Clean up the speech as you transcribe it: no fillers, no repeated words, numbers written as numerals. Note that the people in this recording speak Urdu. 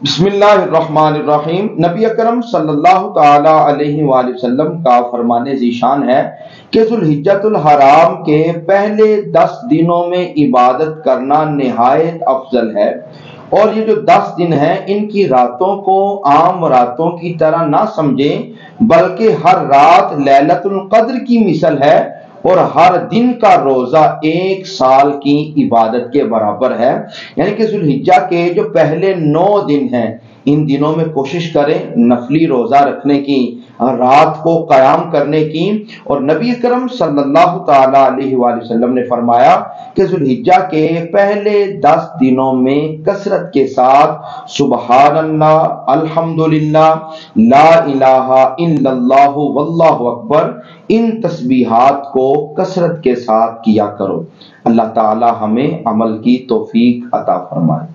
بسم اللہ الرحمن الرحیم۔ نبی اکرم صلی اللہ تعالی علیہ وآلہ وسلم کا فرمان ذیشان ہے کہ ذوالحجۃ الحرام کے پہلے 10 دنوں میں عبادت کرنا نہایت افضل ہے، اور یہ جو 10 دن ہیں ان کی راتوں کو عام راتوں کی طرح نہ سمجھیں، بلکہ ہر رات لیلۃ القدر کی مثل ہے، اور ہر دن کا روزہ 1 سال کی عبادت کے برابر ہے۔ یعنی کہ ذوالحجہ کے جو پہلے 9 دن ہیں ان دنوں میں کوشش کریں نفلی روزہ رکھنے کی، رات کو قیام کرنے کی، اور نبی کرم صلی اللہ تعالی علیہ وآلہ وسلم نے فرمایا کہ ذوالحجہ کے پہلے 10 دنوں میں کثرت کے ساتھ سبحان اللہ، الحمدللہ، لا الہ الا اللہ واللہ اکبر، ان تسبیحات کو کثرت کے ساتھ کیا کرو۔ اللہ تعالی ہمیں عمل کی توفیق عطا فرمائے۔